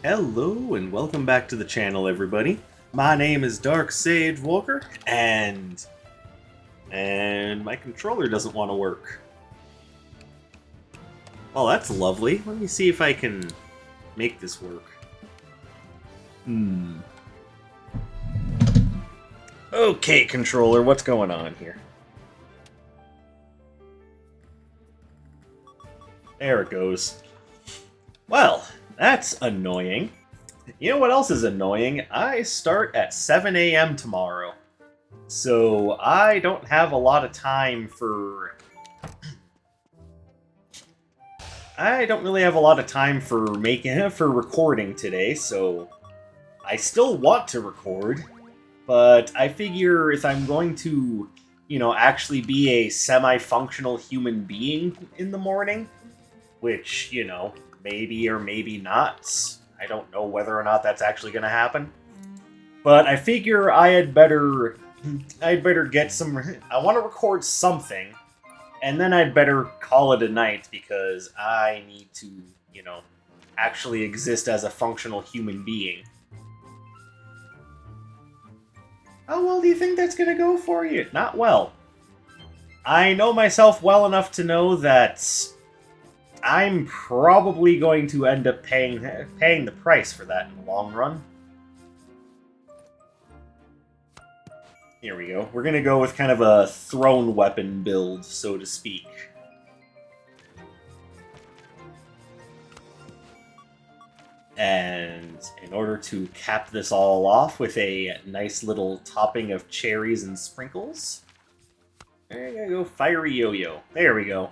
Hello and welcome back to the channel, everybody. My name is Dark Sage Walker, and my controller doesn't want to work. Oh, that's lovely. Let me see if I can make this work. Okay, controller, what's going on here? There it goes. Well, that's annoying. You know what else is annoying? I start at 7 a.m. tomorrow. So I don't have a lot of time for... I don't really have a lot of time for recording today, so I still want to record, but I figure if I'm going to, actually be a semi-functional human being in the morning, which, maybe or maybe not. I don't know whether or not that's actually going to happen. But I figure I'd better get some... I want to record something, and then I'd better call it a night, because I need to, actually exist as a functional human being. How well do you think that's going to go for you? Not well. I know myself well enough to know that I'm probably going to end up paying the price for that in the long run. Here we go. We're going to go with kind of a thrown weapon build, so to speak. And in order to cap this all off with a nice little topping of cherries and sprinkles, I'm gonna go Fiery Yo-Yo. There we go.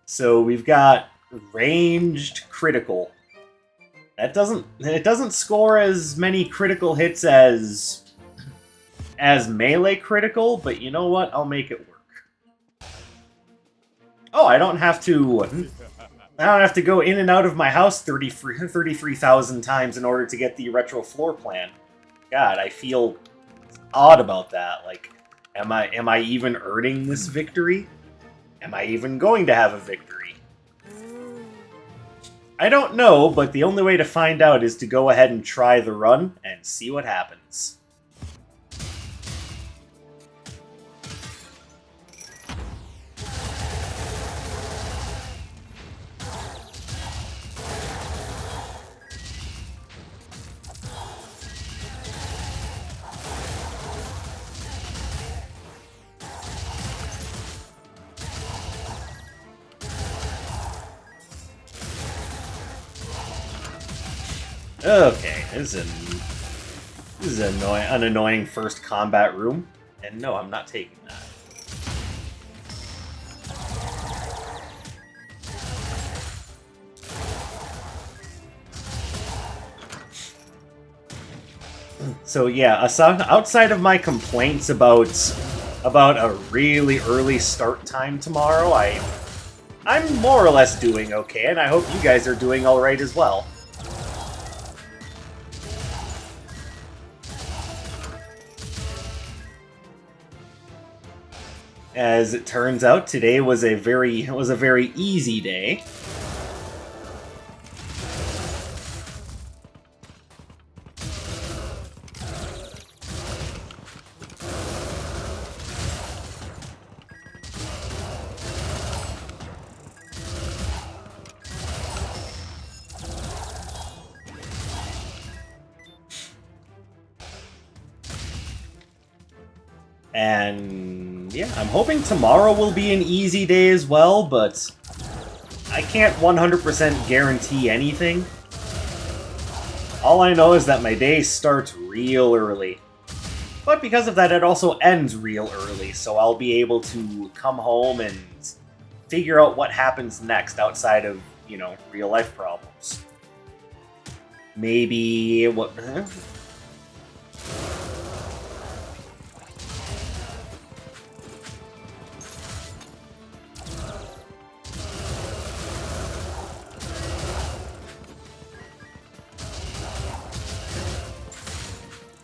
So we've got ranged critical. It doesn't score as many critical hits as melee critical, but you know what? I'll make it work. Oh, I don't have to go in and out of my house 33,000 times in order to get the retro floor plan. God, I feel odd about that. Like, am I even earning this victory? Am I even going to have a victory? I don't know, but the only way to find out is to go ahead and try the run and see what happens. Okay, this is an annoying first combat room, and no, I'm not taking that. So yeah, outside of my complaints about a really early start time tomorrow, I'm more or less doing okay, and I hope you guys are doing all right as well. As it turns out, today was a very easy day. And yeah, I'm hoping tomorrow will be an easy day as well, but I can't 100% guarantee anything. All I know is that my day starts real early. But because of that, it also ends real early, so I'll be able to come home and figure out what happens next outside of, real life problems. Maybe what...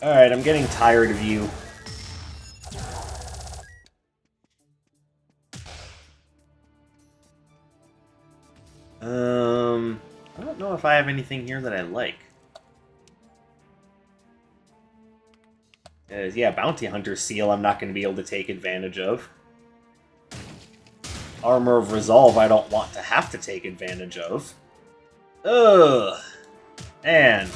Alright, I'm getting tired of you. I don't know if if I have anything here that I like. Yeah, Bounty Hunter Seal I'm not going to be able to take advantage of. Armor of Resolve I don't want to have to take advantage of. Ugh. And...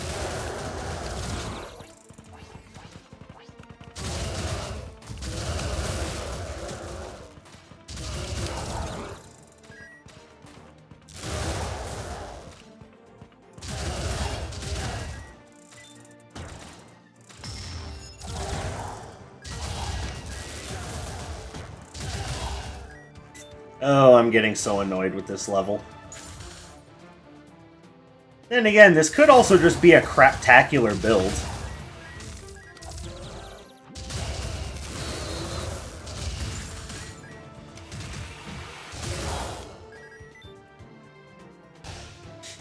oh, I'm getting so annoyed with this level. Then again, this could also just be a craptacular build.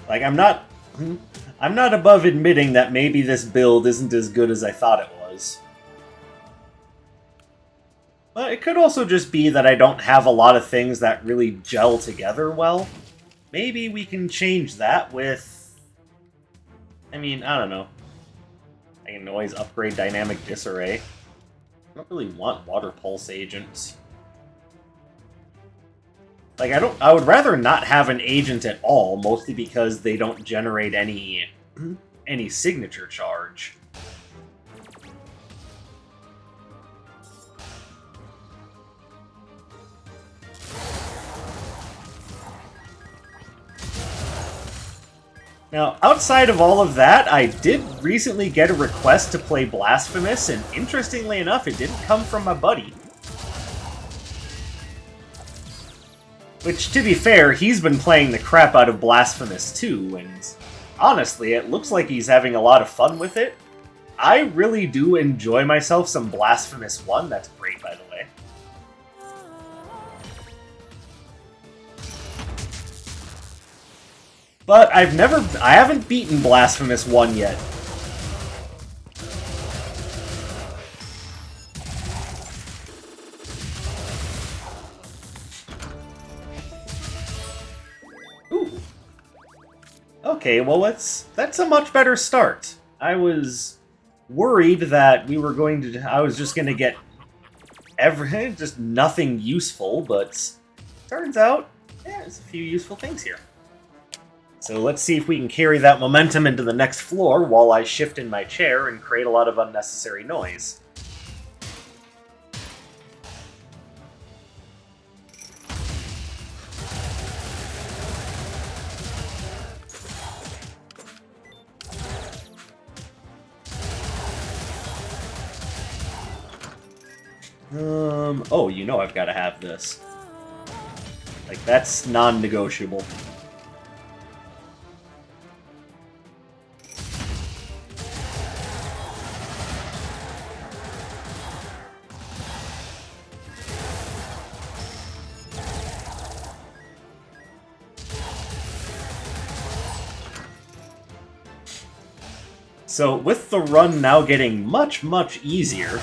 Like, I'm not above admitting that maybe this build isn't as good as I thought it was. But it could also just be that I don't have a lot of things that really gel together well. Maybe we can change that with... I mean, I don't know. I can always upgrade Dynamic Disarray. I don't really want Water Pulse agents. Like, I would rather not have an agent at all, mostly because they don't generate any signature charge. Now, outside of all of that, I did recently get a request to play Blasphemous, and interestingly enough, it didn't come from my buddy. Which, to be fair, he's been playing the crap out of Blasphemous too, and honestly, it looks like he's having a lot of fun with it. I really do enjoy myself some Blasphemous 1, that's great, by the way. But I haven't beaten Blasphemous 1 yet. Ooh. Okay, well that's a much better start. I was worried that I was just gonna get just nothing useful, but turns out, yeah, there's a few useful things here. So let's see if we can carry that momentum into the next floor while I shift in my chair and create a lot of unnecessary noise. Oh, you know I've got to have this. Like, that's non-negotiable. So, with the run now getting much, much easier,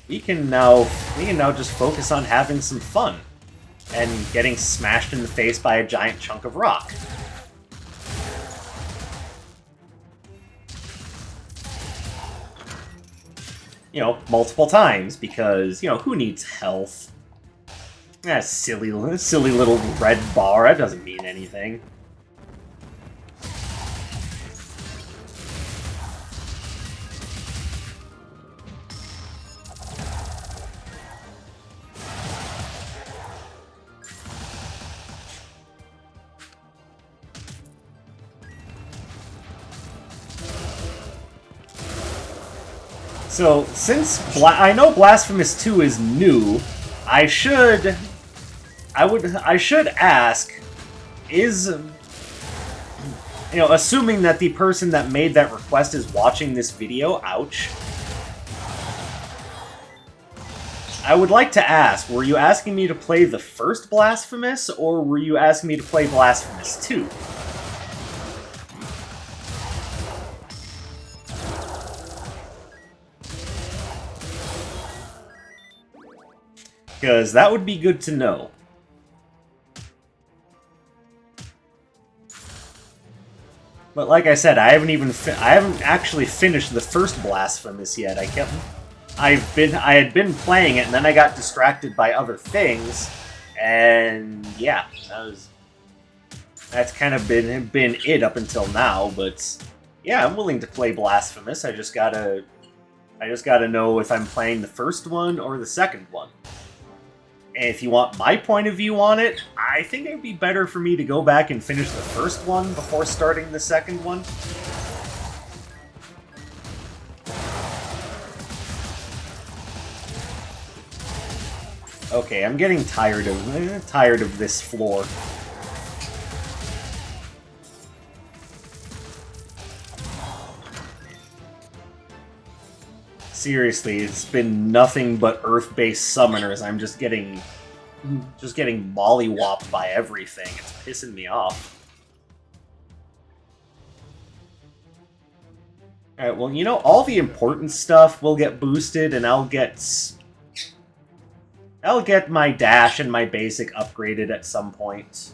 we can now just focus on having some fun and getting smashed in the face by a giant chunk of rock. You know, multiple times, because, you know, who needs health? That silly little red bar, that doesn't mean anything. So, since I know Blasphemous 2 is new, I should ask, is, you know, assuming that the person that made that request is watching this video, ouch. I would like to ask, were you asking me to play the first Blasphemous, or were you asking me to play Blasphemous 2? Because that would be good to know. But like I said, I haven't actually finished the first Blasphemous yet. I had been playing it, and then I got distracted by other things, and yeah, that's kind of been it up until now. But yeah, I'm willing to play Blasphemous. I just gotta know if I'm playing the first one or the second one. And if you want my point of view on it, I think it would be better for me to go back and finish the first one before starting the second one. Okay, I'm getting tired of this floor. Seriously, it's been nothing but Earth-based summoners. I'm just getting mollywopped by everything. It's pissing me off. Alright, well, you know, all the important stuff will get boosted, and I'll get my dash and my basic upgraded at some point.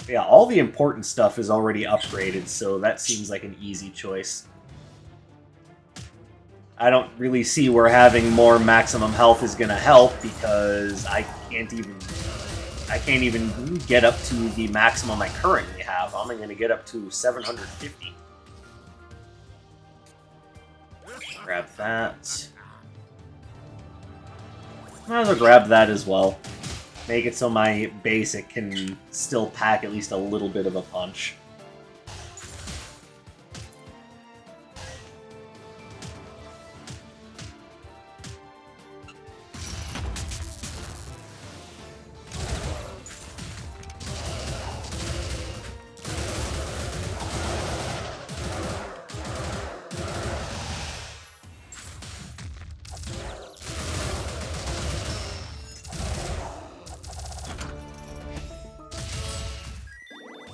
Yeah, all the important stuff is already upgraded, so that seems like an easy choice. I don't really see where having more maximum health is gonna help, because I can't even get up to the maximum I currently have. I'm gonna get up to 750. Grab that. Might as well grab that as well. Make it so my basic can still pack at least a little bit of a punch.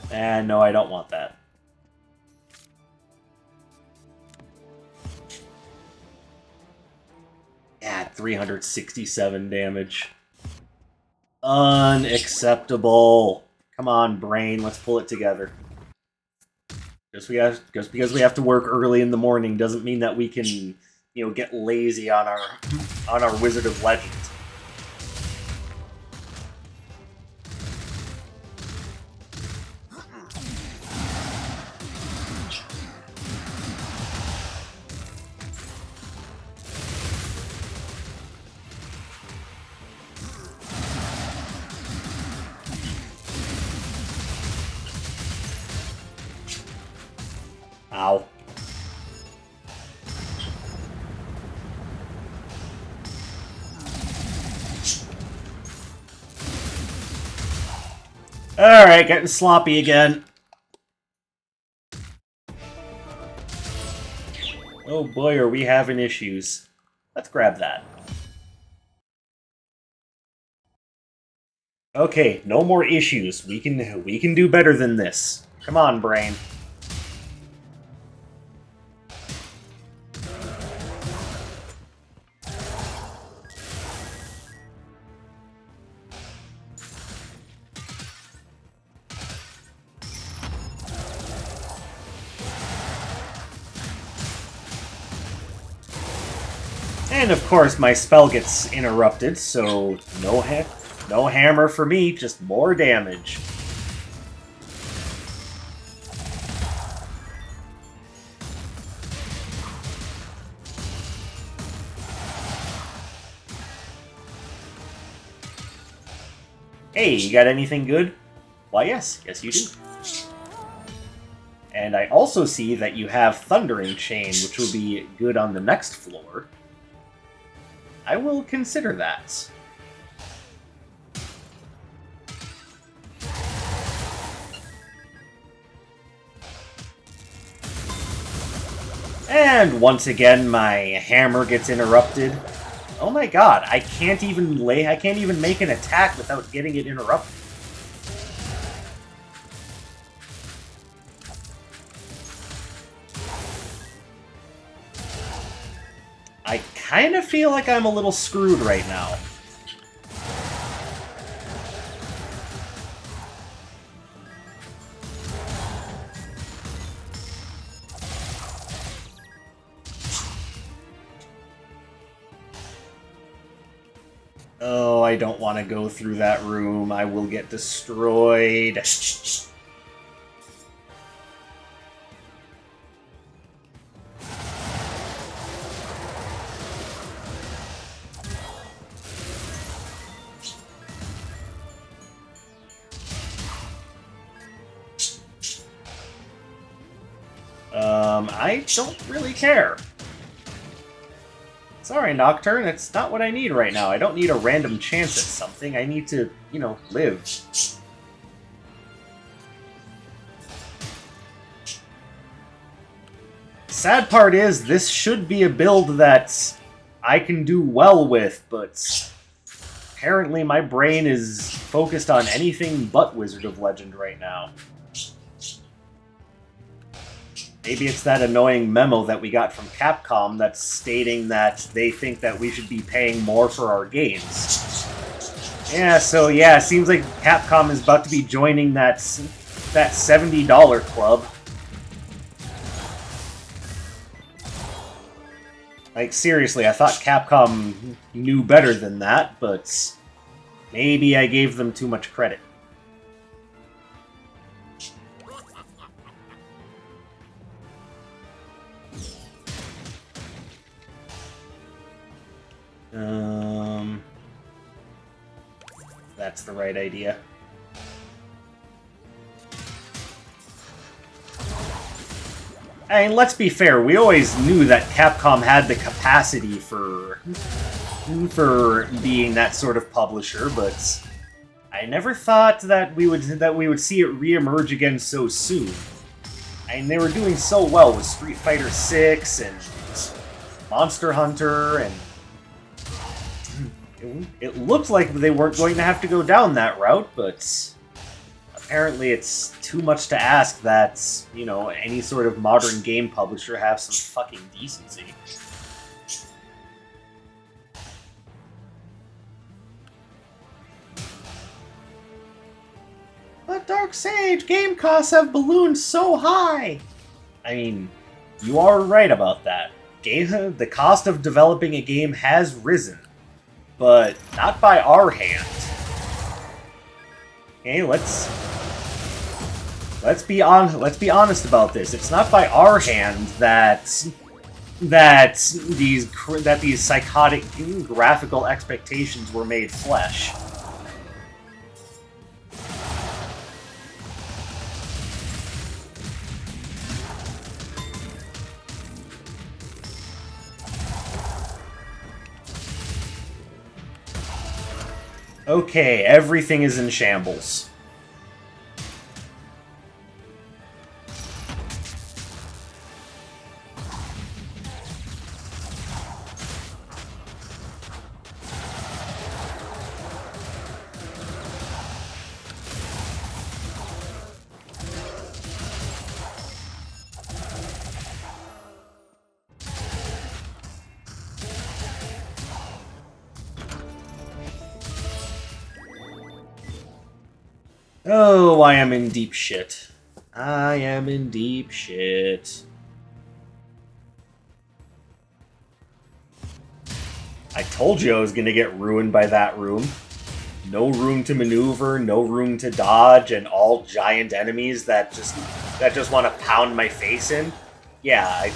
And no, I don't want that. Yeah, 367 damage. Unacceptable. Come on, brain, let's pull it together. Just because we have to work early in the morning doesn't mean that we can, you know, get lazy on our Wizard of Legend. Ow. Alright, getting sloppy again. Oh boy, are we having issues. Let's grab that. Okay, no more issues. We can do better than this. Come on, brain. And of course, my spell gets interrupted, so no hammer for me, just more damage. Hey, you got anything good? Why, yes you do. And I also see that you have Thundering Chain, which will be good on the next floor. I will consider that. And once again, my hammer gets interrupted. Oh my god, I can't even make an attack without getting it interrupted. I kind of feel like I'm a little screwed right now. Oh, I don't want to go through that room. I will get destroyed. I don't really care. Sorry, Nocturne, it's not what I need right now. I don't need a random chance at something. I need to, you know, live. Sad part is, this should be a build that I can do well with, but apparently my brain is focused on anything but Wizard of Legend right now. Maybe it's that annoying memo that we got from Capcom that's stating that they think that we should be paying more for our games. Yeah, so yeah, it seems like Capcom is about to be joining that $70 club. Like, seriously, I thought Capcom knew better than that, but maybe I gave them too much credit. That's the right idea. I mean, let's be fair, we always knew that Capcom had the capacity for being that sort of publisher, but I never thought that we would see it reemerge again so soon. I mean, they were doing so well with Street Fighter VI and Monster Hunter, and it looked like they weren't going to have to go down that route, but apparently it's too much to ask that, you know, any sort of modern game publisher have some fucking decency. But Dark Sage, game costs have ballooned so high! I mean, you are right about that. The cost of developing a game has risen, but not by our hand. Okay, let's be honest about this. It's not by our hand that these psychotic graphical expectations were made flesh. Okay, everything is in shambles. Oh, I am in deep shit. I am in deep shit. I told you I was gonna get ruined by that room. No room to maneuver, no room to dodge, and all giant enemies that just want to pound my face in. Yeah,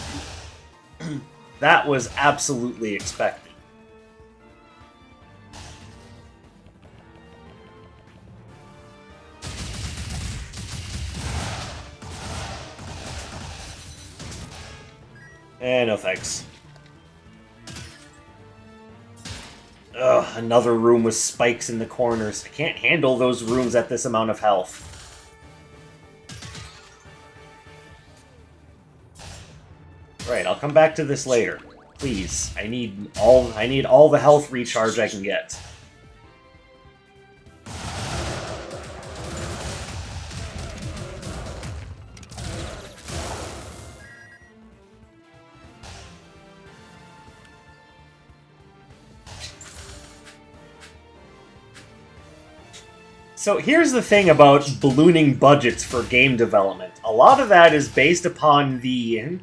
that was absolutely expected. No thanks. Ugh, another room with spikes in the corners. I can't handle those rooms at this amount of health. Right, I'll come back to this later. Please, I need all the health recharge I can get. So here's the thing about ballooning budgets for game development. A lot of that is based upon the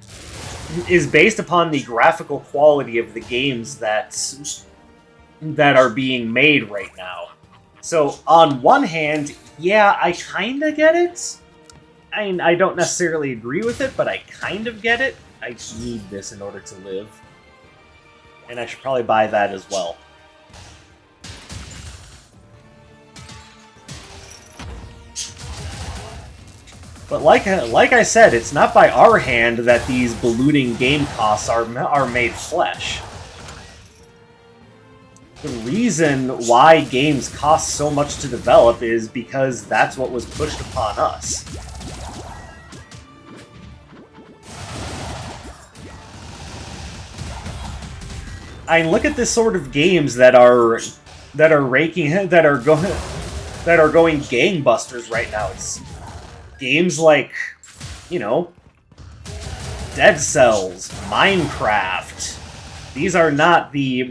graphical quality of the games that that are being made right now. So, on one hand, yeah, I kinda get it. I mean, I don't necessarily agree with it, but I kind of get it. I need this in order to live. And I should probably buy that as well. But like I said, it's not by our hand that these ballooning game costs are made flesh. The reason why games cost so much to develop is because that's what was pushed upon us. I mean, look at this sort of games that are going gangbusters right now. It's games like, you know, Dead Cells, Minecraft. These are not the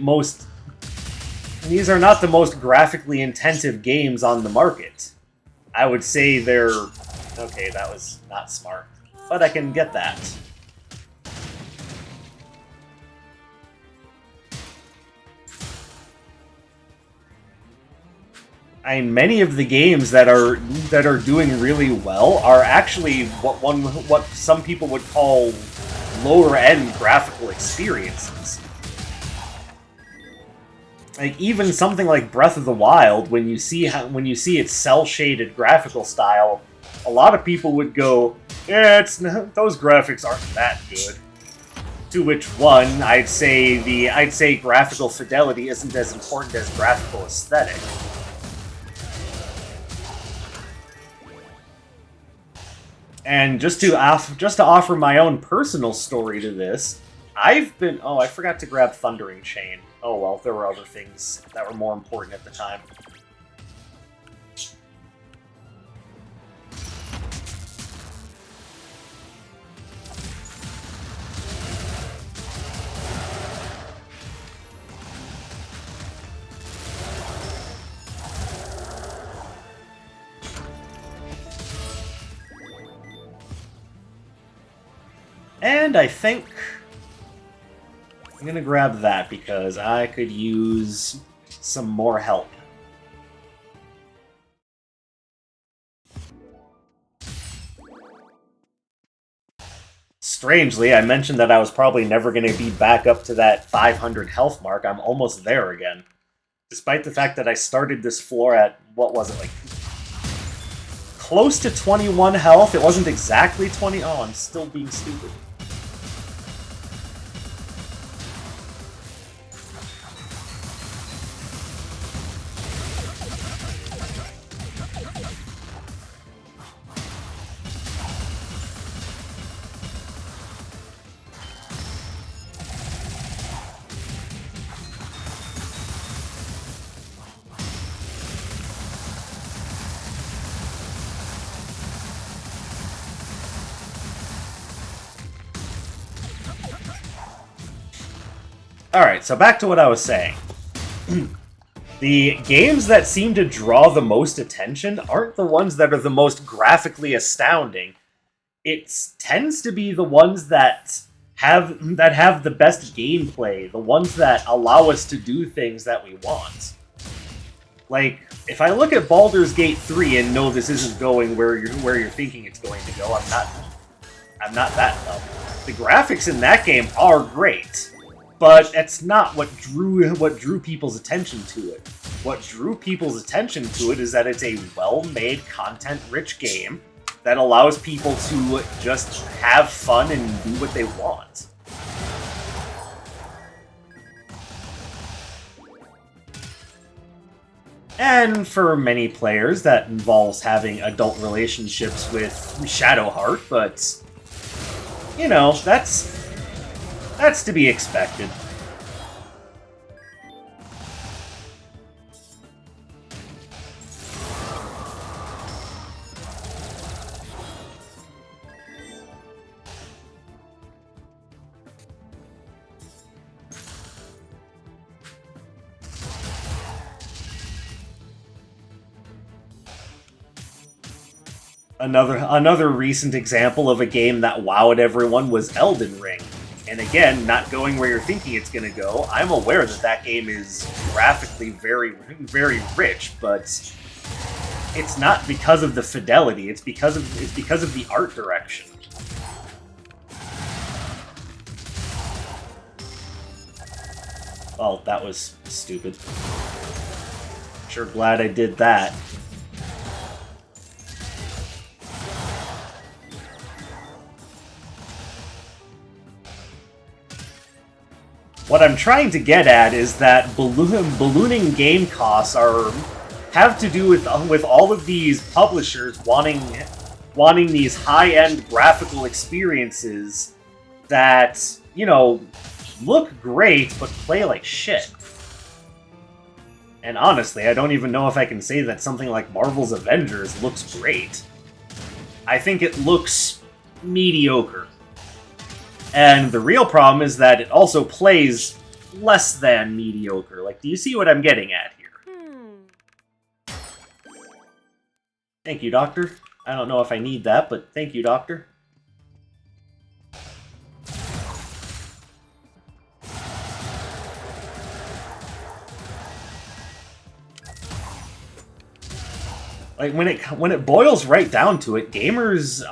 most graphically intensive games on the market. I would say they're... Okay, that was not smart. But I can get that. I mean, many of the games that are doing really well are actually what some people would call lower-end graphical experiences. Like, even something like Breath of the Wild, when you see its cel-shaded graphical style, a lot of people would go, "Yeah, those graphics aren't that good." To which one, I'd say graphical fidelity isn't as important as graphical aesthetic. And just to offer my own personal story to this, I've been... Oh, I forgot to grab Thundering Chain. Oh well, there were other things that were more important at the time. And I think I'm gonna grab that because I could use some more help. Strangely, I mentioned that I was probably never going to be back up to that 500 health mark. I'm almost there again. Despite the fact that I started this floor at, what was it, like... close to 21 health. It wasn't exactly 20... Oh, I'm still being stupid. Alright, so back to what I was saying. The games that seem to draw the most attention aren't the ones that are the most graphically astounding. It tends to be the ones that have the best gameplay, the ones that allow us to do things that we want. Like, if I look at Baldur's Gate 3 and know this isn't going where you're thinking it's going to go, I'm not that dumb. The graphics in that game are great. But that's not what drew people's attention to it. What drew people's attention to it is that it's a well-made, content-rich game that allows people to just have fun and do what they want. And for many players, that involves having adult relationships with Shadowheart, but, you know, that's to be expected. Another recent example of a game that wowed everyone was Elden Ring. And again, not going where you're thinking it's going to go, I'm aware that that game is graphically very, very rich, but it's not because of the fidelity. It's because of the art direction. Oh, that was stupid. Sure glad I did that. What I'm trying to get at is that ballooning game costs have to do with all of these publishers wanting these high-end graphical experiences that, you know, look great but play like shit. And honestly, I don't even know if I can say that something like Marvel's Avengers looks great. I think it looks mediocre. And the real problem is that it also plays less than mediocre. Like, do you see what I'm getting at here? Thank you, Doctor. I don't know if I need that, but thank you, Doctor. Like, when it boils right down to it, gamers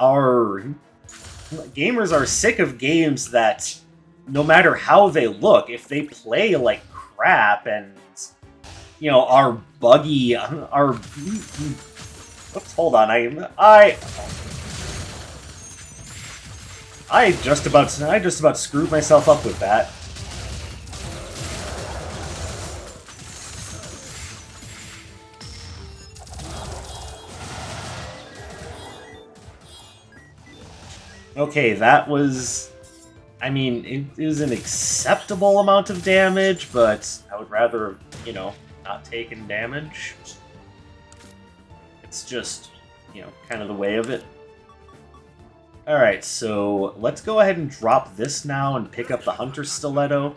are sick of games that, no matter how they look, if they play like crap and, you know, are buggy, oops, hold on, I just about screwed myself up with that. Okay, that was... I mean, it was an acceptable amount of damage, but I would rather, you know, not taken damage. It's just, you know, kind of the way of it. Alright, so let's go ahead and drop this now and pick up the Hunter Stiletto.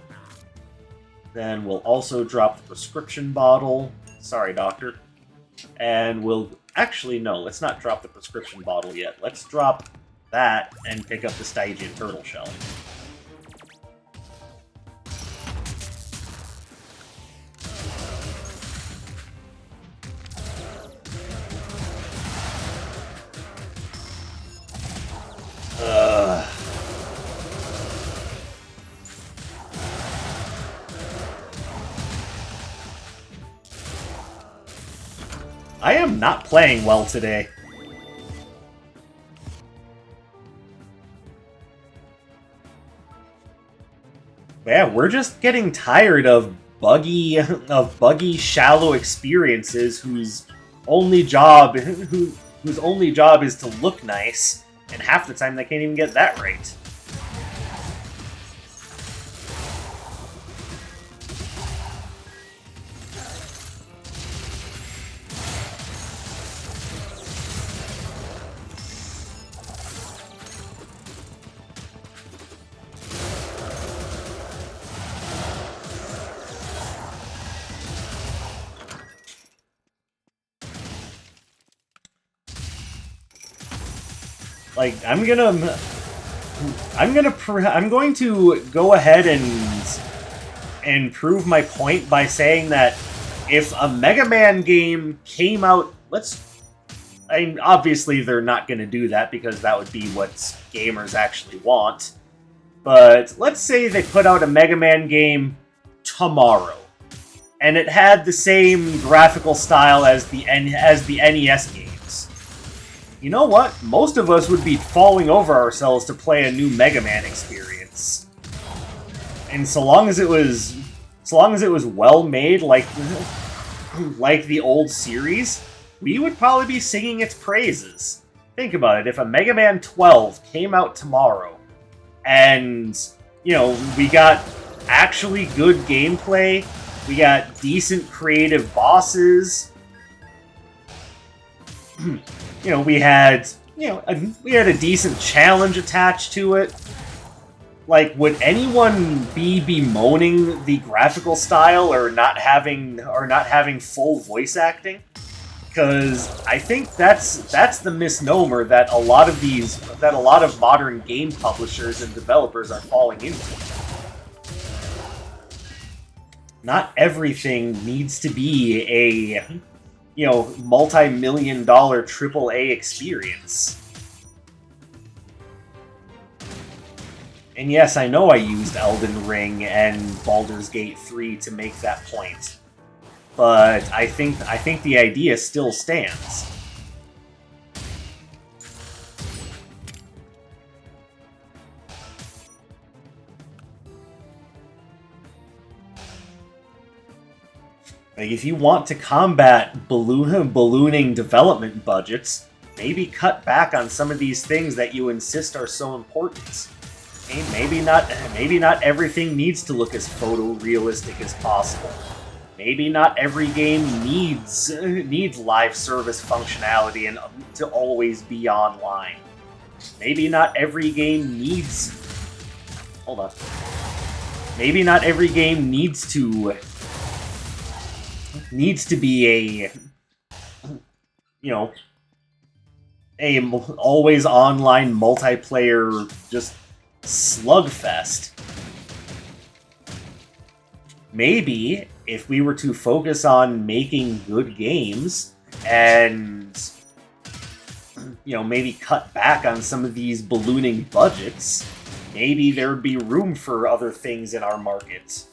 Then we'll also drop the prescription bottle. Sorry, Doctor. And we'll... Actually, no, let's not drop the prescription bottle yet. Let's drop that and pick up the Stygian Turtle Shell. I am not playing well today. Yeah, we're just getting tired of buggy, shallow experiences whose only job is to look nice, and half the time they can't even get that right. Like, I'm going to go ahead and prove my point by saying that if a Mega Man game came out, I mean, obviously they're not going to do that because that would be what gamers actually want. But let's say they put out a Mega Man game tomorrow, and it had the same graphical style as the NES games. You know what? Most of us would be falling over ourselves to play a new Mega Man experience. And so long as it was well made, like the old series, we would probably be singing its praises. Think about it, if a Mega Man 12 came out tomorrow, and, you know, we got actually good gameplay, we got decent creative bosses, you know, we had a decent challenge attached to it. Like, would anyone be bemoaning the graphical style or not having full voice acting? Because I think that's the misnomer that a lot of modern game publishers and developers are falling into. Not everything needs to be a, multi-million-dollar AAA experience. And yes, I know I used Elden Ring and Baldur's Gate 3 to make that point. But I think the idea still stands. Like, if you want to combat ballooning development budgets, maybe cut back on some of these things that you insist are so important. Maybe not everything needs to look as photorealistic as possible. Maybe not every game needs live service functionality and to always be online. Maybe not every game needs... Hold on. Maybe not every game needs to be a always online multiplayer just slugfest. Maybe if we were to focus on making good games and maybe cut back on some of these ballooning budgets, maybe there would be room for other things in our market.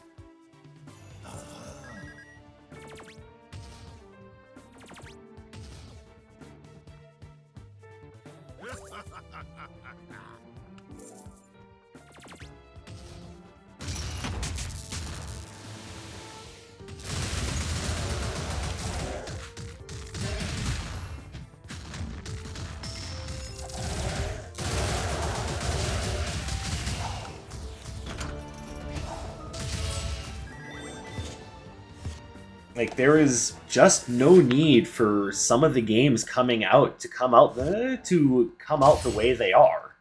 Like, there is just no need for some of the games coming out to come out the way they are.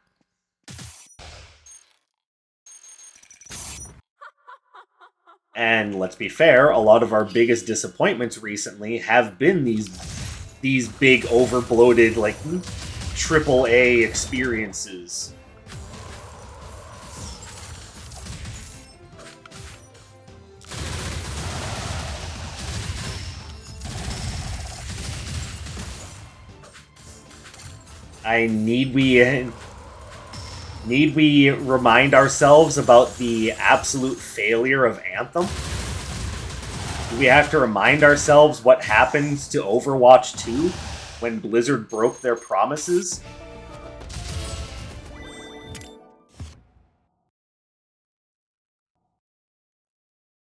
And let's be fair, a lot of our biggest disappointments recently have been these big overbloated, like, AAA experiences. Need we remind ourselves about the absolute failure of Anthem? Do we have to remind ourselves what happened to Overwatch 2 when Blizzard broke their promises?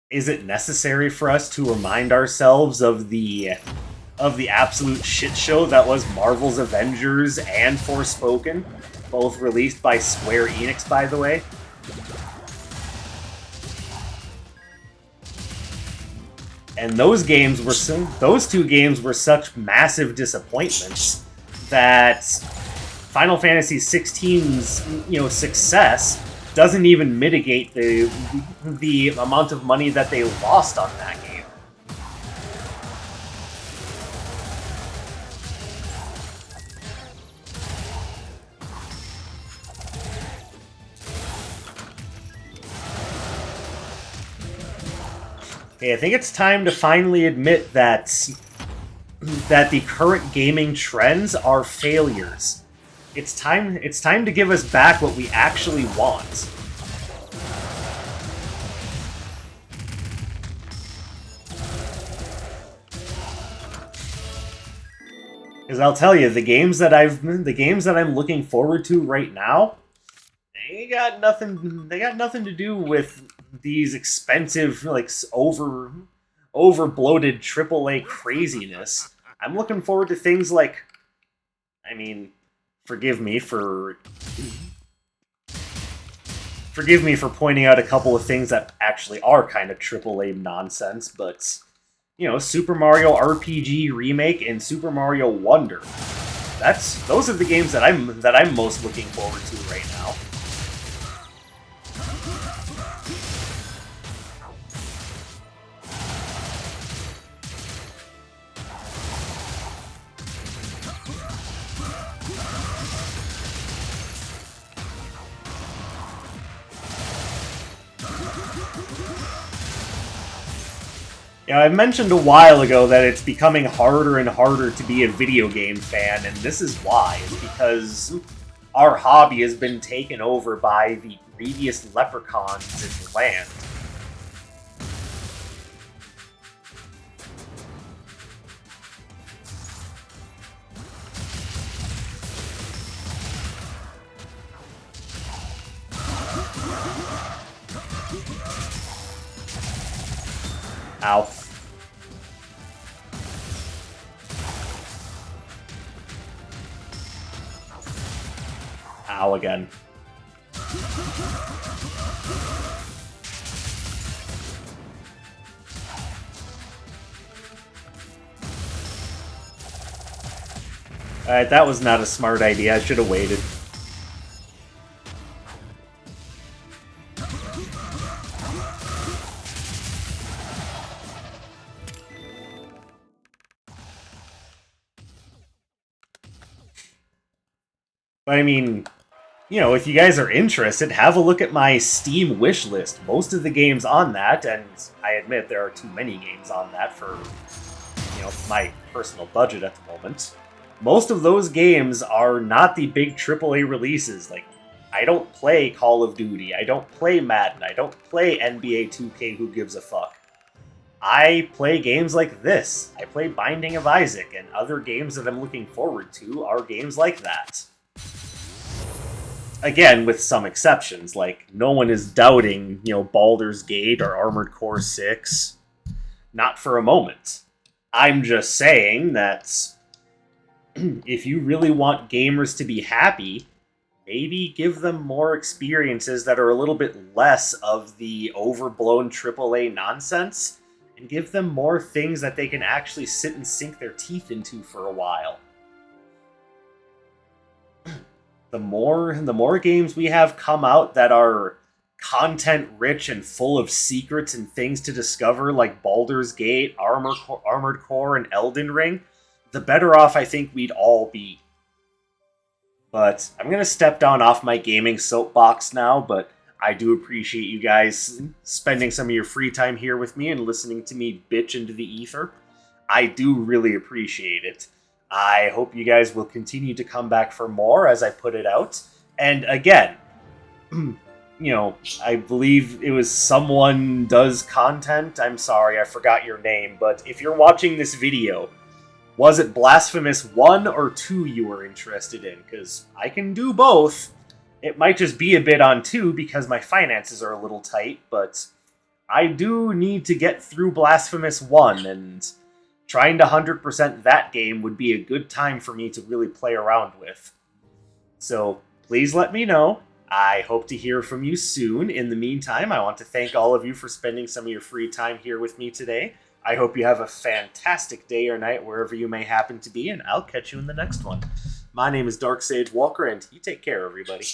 Is it necessary for us to remind ourselves of the absolute shit show that was Marvel's Avengers and Forspoken, both released by Square Enix, by the way? And those two games were such massive disappointments that Final Fantasy XVI's success doesn't even mitigate the amount of money that they lost on that game. Okay, I think it's time to finally admit that the current gaming trends are failures. It's time to give us back what we actually want. Because I'll tell you, the games that I'm looking forward to right now, they got nothing to do with these expensive, like, over-bloated AAA craziness. I'm looking forward to things like, I mean, forgive me for pointing out a couple of things that actually are kind of AAA nonsense, but, Super Mario RPG Remake and Super Mario Wonder. Those are the games that I'm most looking forward to right now. You know, I mentioned a while ago that it's becoming harder and harder to be a video game fan, and this is why. It's because our hobby has been taken over by the greediest leprechauns in the land. Ow. Ow again. Alright, that was not a smart idea. I should have waited. But I mean, you know, if you guys are interested, have a look at my Steam wish list. Most of the games on that, and I admit there are too many games on that for, you know, my personal budget at the moment. Most of those games are not the big AAA releases. Like, I don't play Call of Duty, I don't play Madden, I don't play NBA 2K, who gives a fuck. I play games like this. I play Binding of Isaac, and other games that I'm looking forward to are games like that. Again, with some exceptions, like, no one is doubting, you know, Baldur's Gate or Armored Core 6. Not for a moment. I'm just saying that if you really want gamers to be happy, maybe give them more experiences that are a little bit less of the overblown AAA nonsense, and give them more things that they can actually sit and sink their teeth into for a while. The more games we have come out that are content rich and full of secrets and things to discover, like Baldur's Gate, Armored Core, and Elden Ring, the better off I think we'd all be. But I'm going to step down off my gaming soapbox now, but I do appreciate you guys spending some of your free time here with me and listening to me bitch into the ether. I do really appreciate it. I hope you guys will continue to come back for more as I put it out. And again, you know, I believe it was Someone Does Content. I'm sorry, I forgot your name. But if you're watching this video, was it Blasphemous 1 or 2 you were interested in? Because I can do both. It might just be a bit on 2 because my finances are a little tight, but I do need to get through Blasphemous 1, and trying to 100% that game would be a good time for me to really play around with. So please let me know. I hope to hear from you soon. In the meantime, I want to thank all of you for spending some of your free time here with me today. I hope you have a fantastic day or night wherever you may happen to be, and I'll catch you in the next one. My name is Dark Sage Walker, and you take care, everybody.